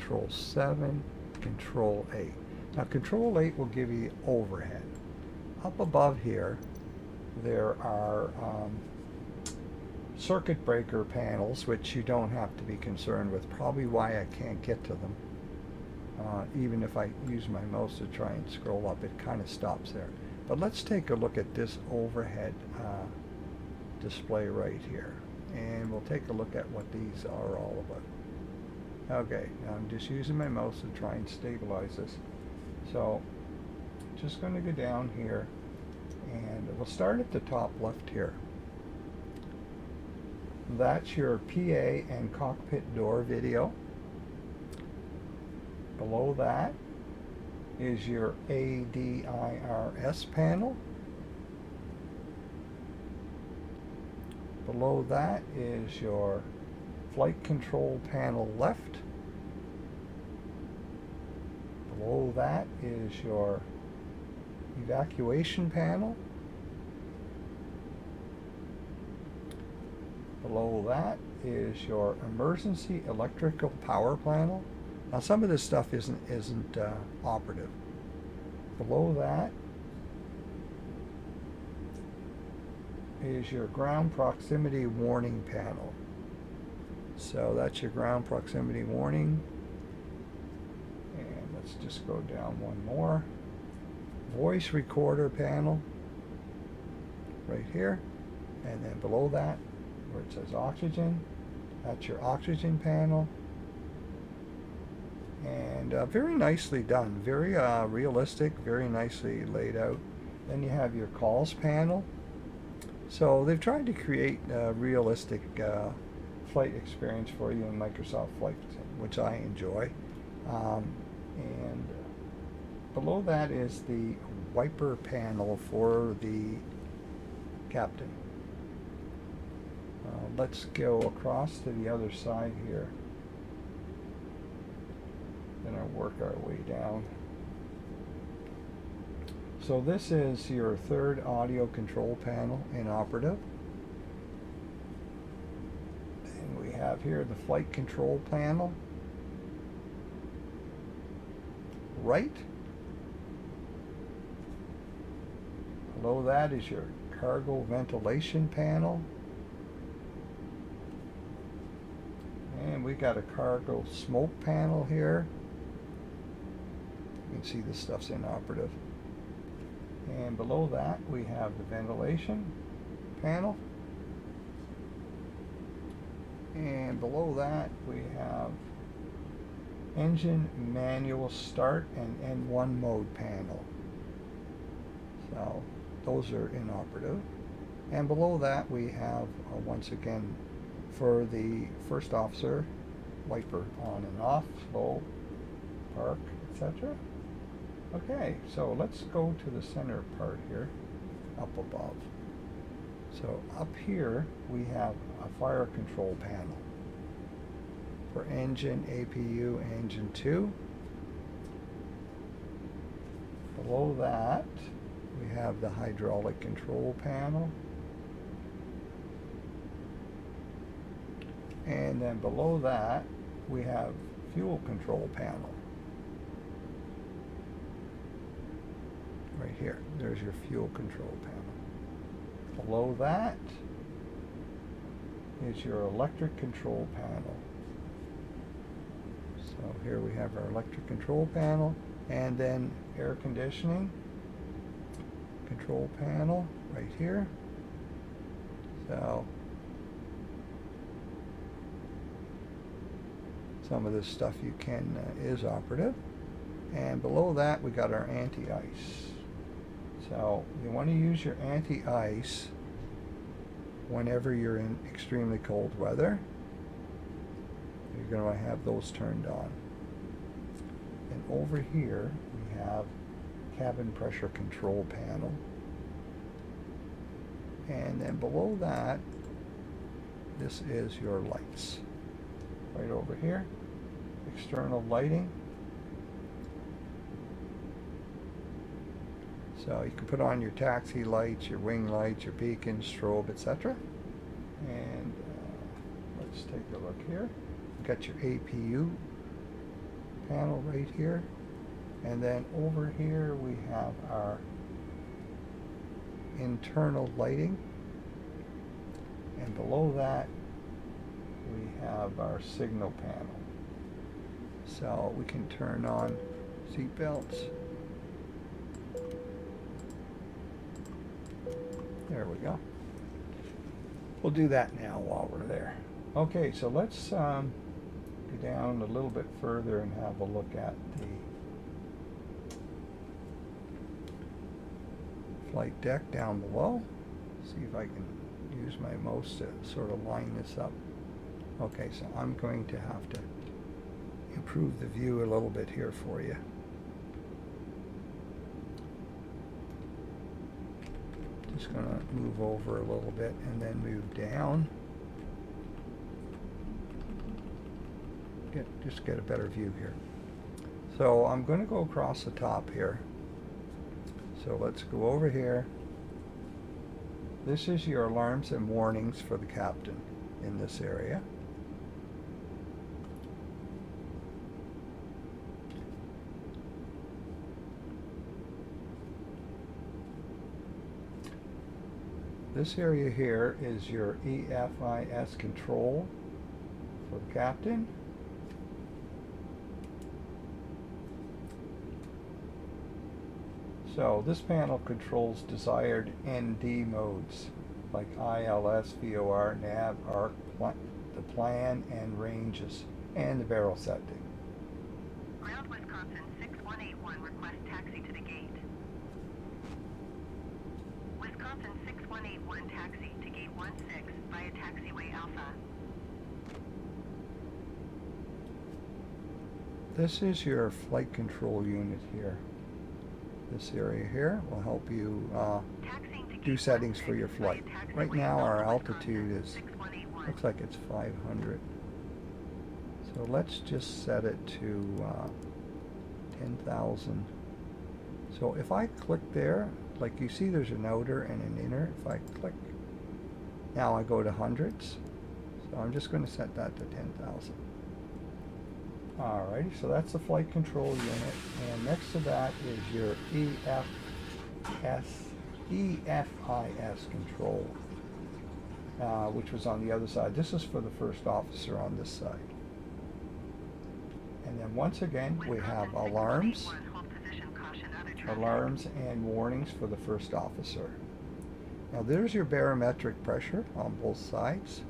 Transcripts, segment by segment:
Control 7, Control 8. Now Control 8 will give you overhead. Up above here, there are circuit breaker panels, which you don't have to be concerned with. Probably why I can't get to them. Even if I use my mouse to try and scroll up, it kind of stops there. But let's take a look at this overhead display right here. And we'll take a look at what these are all about. Okay, now I'm just using my mouse to try and stabilize this. So, just going to go down here, and we'll start at the top left here. That's your PA and cockpit door video. Below that is your ADIRS panel. Below that is your flight control panel left. Below that is your evacuation panel. Below that is your emergency electrical power panel. Now some of this stuff isn't operative. Below that is your ground proximity warning panel. So that's your ground proximity warning. And let's just go down one more. Voice recorder panel right here. And then below that, where it says oxygen, that's your oxygen panel. And very nicely done, very realistic, very nicely laid out. Then you have your calls panel. So they've tried to create a realistic flight experience for you in Microsoft Flight Sim, which I enjoy. And below that is the wiper panel for the captain. Let's go across to the other side here. Then I'll work our way down. So this is your third audio control panel in operative. And we have here the flight control panel. Right. Below that is your cargo ventilation panel. And we got a cargo smoke panel here. You can see this stuff's inoperative. And below that we have the ventilation panel. And below that we have engine manual start and N1 mode panel. So those are inoperative. And below that we have once again for the first officer, wiper on and off, slow, park, etc. Okay, so let's go to the center part here, up above. So up here we have a fire control panel for engine, APU, engine 2. Below that we have the hydraulic control panel. And then below that we have fuel control panel. Right here, there's your fuel control panel. Below that is your electric control panel. So here we have our electric control panel, and then air conditioning control panel right here. So some of this stuff you can is operative. And below that we got our anti-ice. So you want to use your anti-ice whenever you're in extremely cold weather. You're going to have those turned on. And over here we have cabin pressure control panel. And then below that, this is your lights. Right over here, external lighting. So you can put on your taxi lights, your wing lights, your beacons, strobe, etc. And let's take a look here. You've got your APU panel right here. And then over here we have our internal lighting. And below that we have our signal panel. So we can turn on seat belts. There we go. We'll do that now while we're there. Okay, so let's go down a little bit further and have a look at the flight deck down below. See if I can use my mouse to sort of line this up. Okay, so I'm going to have to improve the view a little bit here for you. Just going to move over a little bit and then move down. Just get a better view here. So I'm going to go across the top here. So let's go over here. This is your alarms and warnings for the captain in this area. This area here is your EFIS control for the captain. So this panel controls desired ND modes like ILS, VOR, nav, ARC, the plan and ranges, and the barrel setting. Ground Wisconsin 6181 request taxi to the gate. Wisconsin 6181 taxi to gate 16 via taxiway Alpha. This is your flight control unit here. This area here will help you do settings for your flight. Right now our altitude is, looks like it's 500. So let's just set it to 10,000. So if I click there, like you see there's an outer and an inner. If I click, now I go to hundreds. So I'm just going to set that to 10,000. Alrighty, so that's the flight control unit, and next to that is your EFIS control, which was on the other side. This is for the first officer on this side. And then once again, we have alarms and warnings for the first officer. Now there's your barometric pressure on both sides.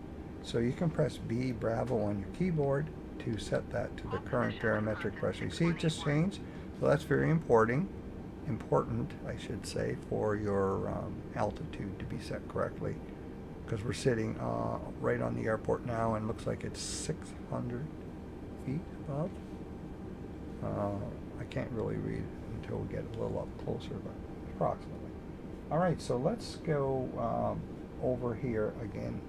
So you can press B, Bravo on your keyboard to set that to the current barometric pressure. You see it just changed? So that's very important, I should say, for your altitude to be set correctly, because we're sitting right on the airport now and looks like it's 600 feet above. I can't really read it until we get a little up closer, but approximately. Alright, so let's go over here again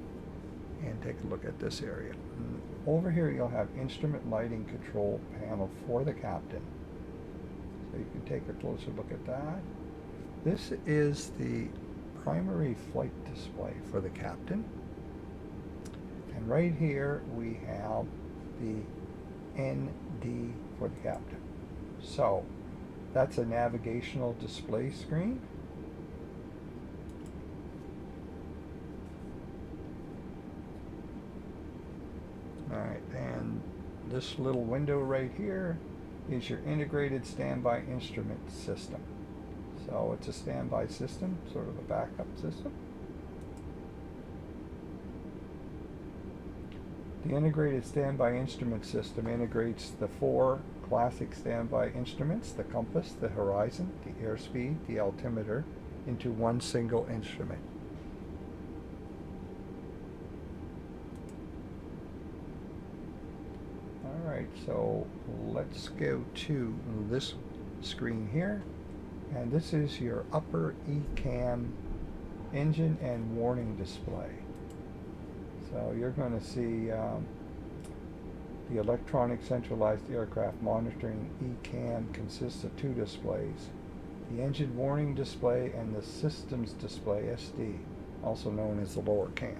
and take a look at this area. Over here you'll have instrument lighting control panel for the captain. So you can take a closer look at that. This is the primary flight display for the captain. And right here we have the ND for the captain. So that's a navigational display screen. Alright, and this little window right here is your integrated standby instrument system. So it's a standby system, sort of a backup system. The integrated standby instrument system integrates the 4 classic standby instruments, the compass, the horizon, the airspeed, the altimeter, into one single instrument. Alright, so let's go to this screen here, and this is your upper ECAM engine and warning display. So you're going to see the electronic centralized aircraft monitoring ECAM consists of 2 displays, the engine warning display and the systems display SD, also known as the lower cam.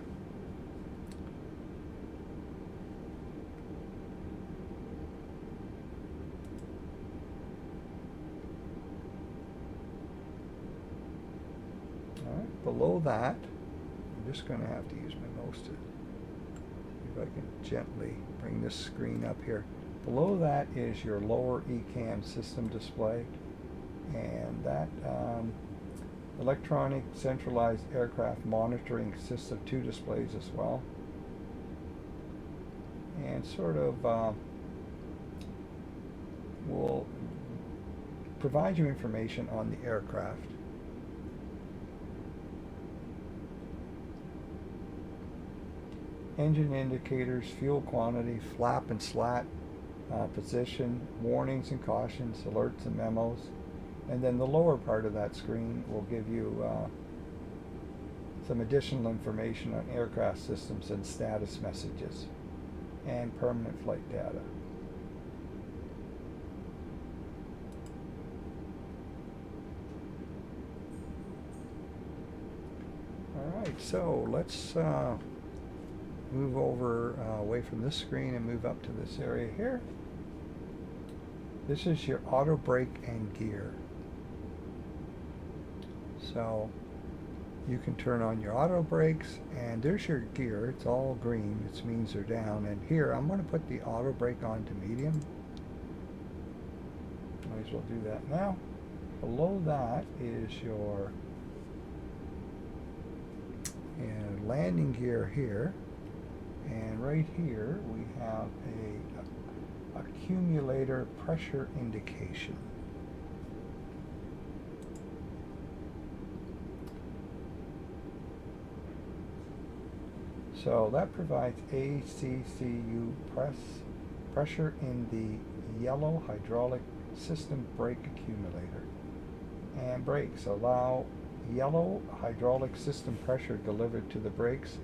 Below that, I'm just going to have to use my mouse to see if I can gently bring this screen up here. Below that is your lower ECAM system display, and that electronic centralized aircraft monitoring consists of two displays as well, and sort of will provide you information on the aircraft. Engine indicators, fuel quantity, flap and slat position, warnings and cautions, alerts and memos. And then the lower part of that screen will give you some additional information on aircraft systems and status messages and permanent flight data. Alright, so let's move over away from this screen and move up to this area here. This is your auto brake and gear. So you can turn on your auto brakes, and there's your gear. It's all green, which means they're down. And here I'm going to put the auto brake on to medium. Might as well do that now. Below that is your landing gear here, and right here we have a accumulator pressure indication. So that provides ACCU pressure in the yellow hydraulic system brake accumulator. And brakes allow yellow hydraulic system pressure delivered to the brakes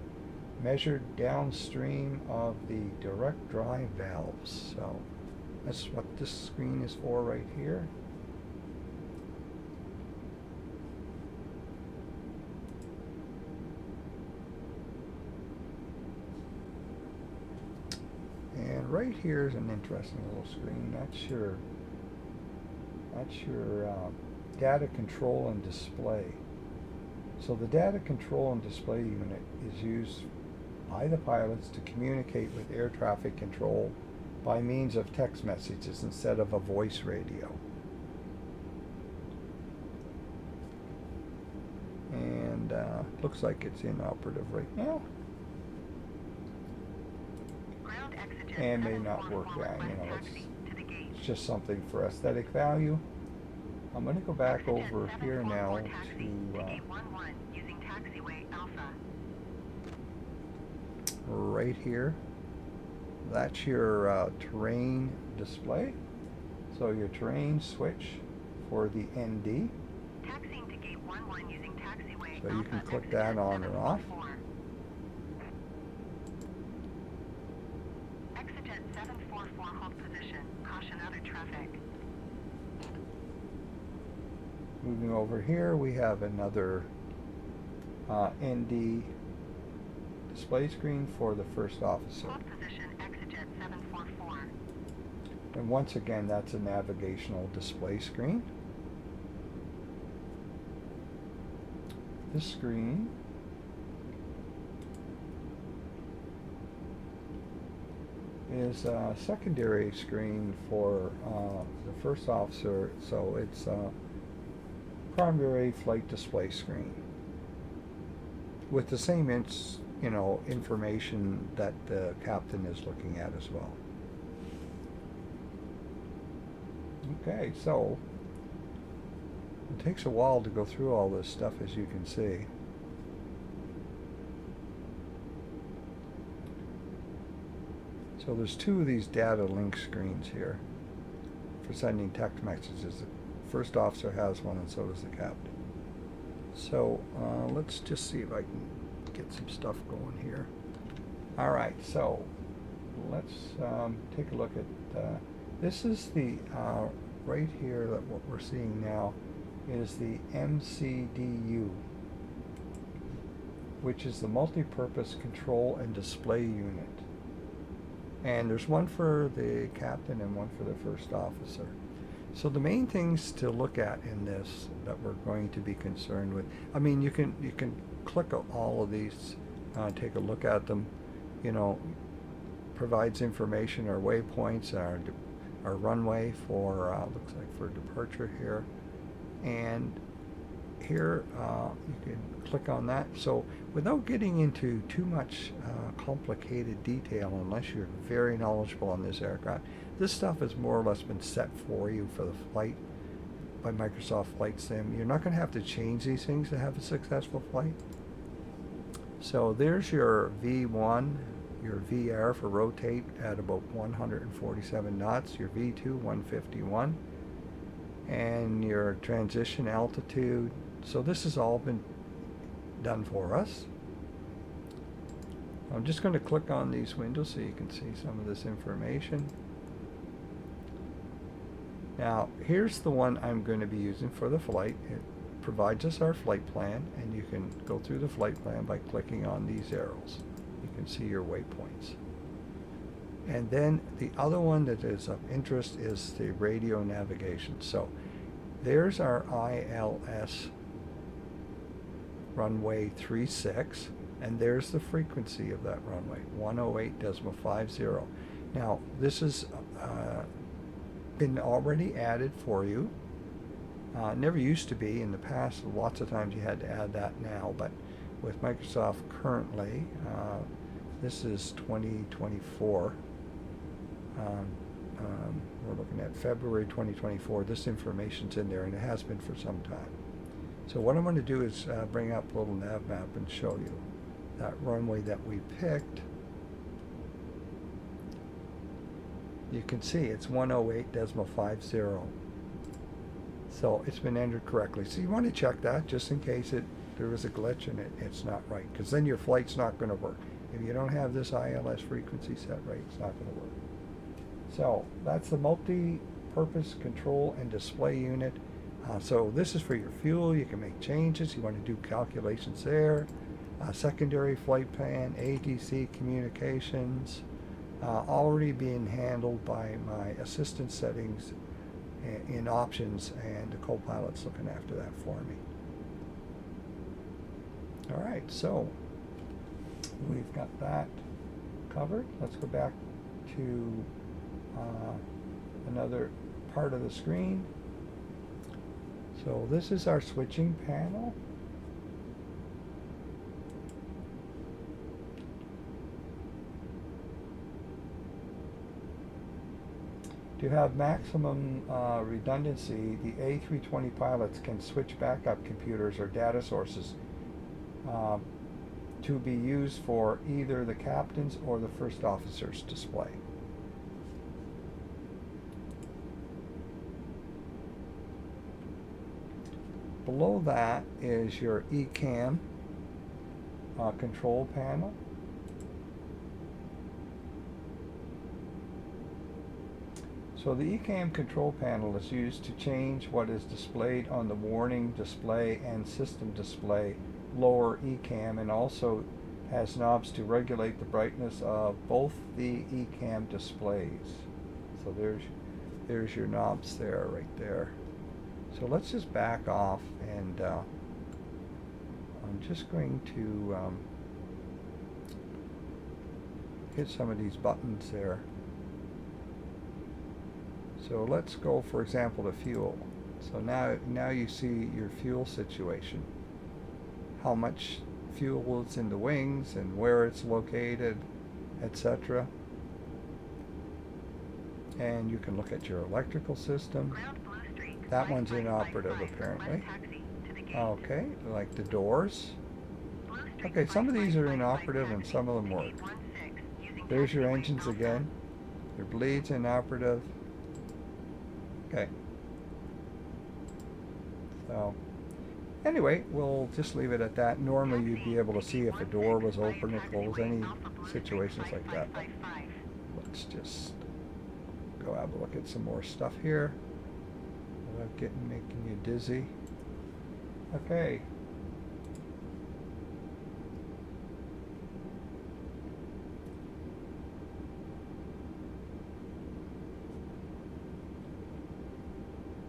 measured downstream of the direct drive valves. So that's what this screen is for right here. And right here is an interesting little screen. That's your data control and display. So the data control and display unit is used by the pilots to communicate with air traffic control by means of text messages instead of a voice radio. And looks like it's inoperative right now. And may not work. Yeah, it's just something for aesthetic value. I'm going to go back over here now to right here. That's your terrain display. So your terrain switch for the ND. So you can click that on or off. Exit 744, hold position. Caution other traffic. Moving over here, we have another ND display screen for the first officer. Hold position, exit 744. And once again, that's a navigational display screen. This screen is a secondary screen for the first officer, so it's a primary flight display screen with the same information that the captain is looking at as well. Okay, so it takes a while to go through all this stuff, as you can see. So there's two of these data link screens here for sending text messages. The first officer has one, and so does the captain. So let's just see if I can get some stuff going here. All right, so let's take a look at this is the right here, that what we're seeing now is the MCDU, which is the multi-purpose control and display unit. And there's one for the captain and one for the first officer. So the main things to look at in this that we're going to be concerned with, I mean, you can click all of these, take a look at them, you know, provides information, our waypoints, our runway for, looks like for departure here. And here you can click on that. So without getting into too much complicated detail, unless you're very knowledgeable on this aircraft, this stuff has more or less been set for you for the flight by Microsoft Flight Sim. You're not going to have to change these things to have a successful flight. So there's your V1, your VR for rotate at about 147 knots, your V2 151, and your transition altitude. So this has all been done for us. I'm just going to click on these windows so you can see some of this information. Now here's the one I'm going to be using for the flight. It provides us our flight plan, and you can go through the flight plan by clicking on these arrows. You can see your waypoints. And then the other one that is of interest is the radio navigation. So there's our ILS runway 36, and there's the frequency of that runway, 108.50. Now this has been already added for you. Never used to be in the past. Lots of times you had to add that now, but with Microsoft currently, this is 2024. We're looking at February 2024. This information's in there, and it has been for some time. So what I'm going to do is bring up a little nav map and show you that runway that we picked. You can see it's 108.50. So it's been entered correctly. So you want to check that just in case there is a glitch and it's not right, because then your flight's not going to work. If you don't have this ILS frequency set right, it's not going to work. So that's the multi-purpose control and display unit. So this is for your fuel. You can make changes. You want to do calculations there. Secondary flight plan, ATC communications, already being handled by my assistant settings in options, and the co-pilot's looking after that for me. All right, so we've got that covered. Let's go back to another part of the screen. So this is our switching panel. To have maximum redundancy, the A320 pilots can switch backup computers or data sources to be used for either the captain's or the first officer's display. Below that is your ECAM control panel. So the ECAM control panel is used to change what is displayed on the warning display and system display lower ECAM, and also has knobs to regulate the brightness of both the ECAM displays. So there's your knobs there, right there. So let's just back off, and I'm just going to hit some of these buttons there. So let's go, for example, to fuel. So now you see your fuel situation, how much fuel is in the wings and where it's located, etc. And you can look at your electrical system. That one's inoperative apparently. Okay, like the doors. Okay, some of these are inoperative and some of them work. There's your engines again. Your bleed's inoperative. Okay. So anyway, we'll just leave it at that. Normally you'd be able to see if a door was open or closed, any situations like that. But let's just go have a look at some more stuff here without making you dizzy. Okay.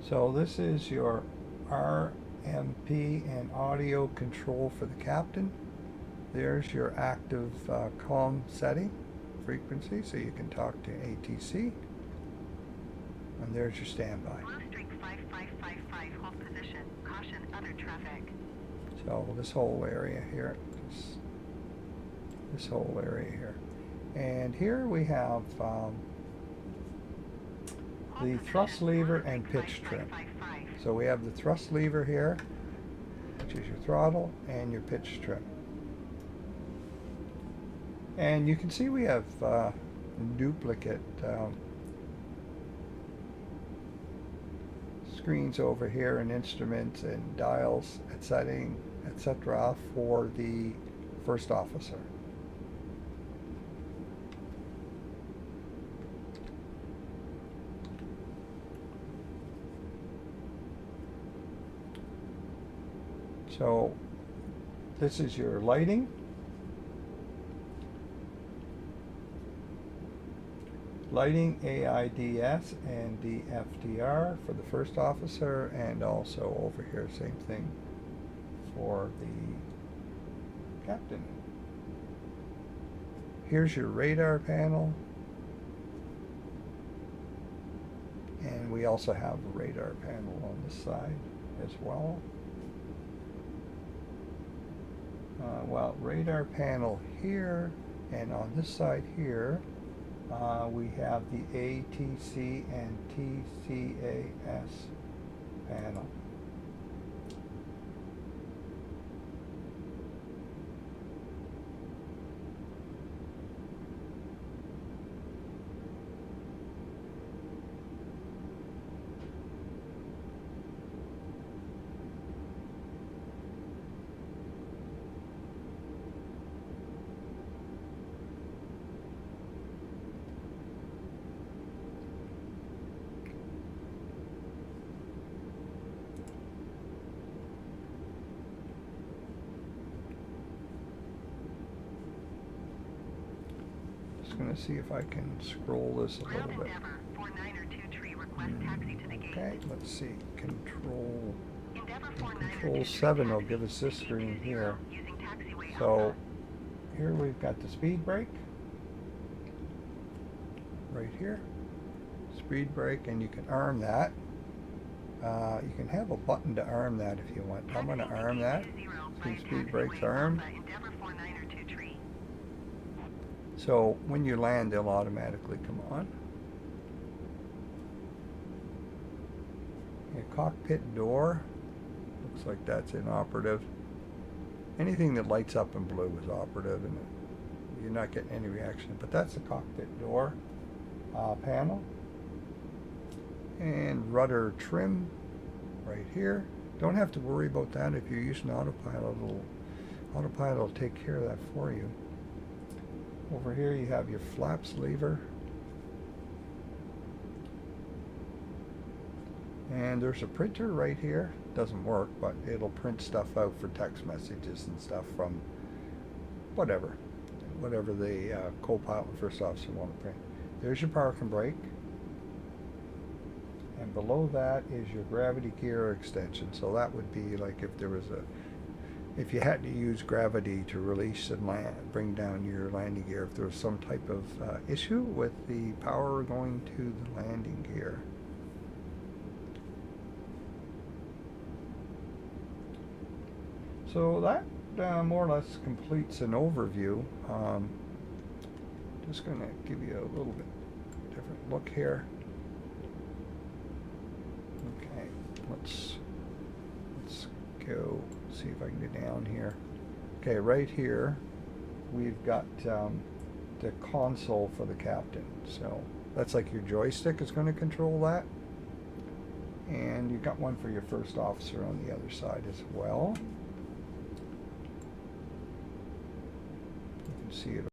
So this is your RMP and audio control for the captain. There's your active comm setting frequency, so you can talk to ATC. And there's your standby. Blue streak 5555, hold position. Caution, other traffic. So this whole area here, this whole area here. And here we have the thrust lever and pitch trim. So we have the thrust lever here, which is your throttle, and your pitch trim. And you can see we have duplicate screens over here and instruments and dials, etc. for the first officer. So this is your lighting. Lighting AIDS and DFDR for the first officer, and also over here same thing for the captain. Here's your radar panel, and we also have a radar panel on this side as well. Well, radar panel here, and on this side here we have the ATC and TCAS panel. Going to see if I can scroll this a little bit. Okay, let's see. Control 7 will give us this screen here. So here we've got the speed brake right here. Speed brake, and you can arm that. You can have a button to arm that if you want. I'm going to arm that. See, speed brake's armed. So when you land, they'll automatically come on. Your cockpit door, looks like that's inoperative. Anything that lights up in blue is operative, and you're not getting any reaction. But that's the cockpit door panel. And rudder trim right here. Don't have to worry about that if you're using autopilot. Autopilot will take care of that for you. Over here you have your flaps lever, and there's a printer right here. Doesn't work, but it'll print stuff out for text messages and stuff from whatever the co-pilot and first officer want to print. There's your parking brake, and below that is your gravity gear extension. So that would be like if you had to use gravity to release and bring down your landing gear, if there was some type of issue with the power going to the landing gear. So that more or less completes an overview. Just going to give you a little bit different look here. Okay, let's go see if I can get down here. Okay, right here we've got the console for the captain. So that's like your joystick is going to control that. And you've got one for your first officer on the other side as well. You can see it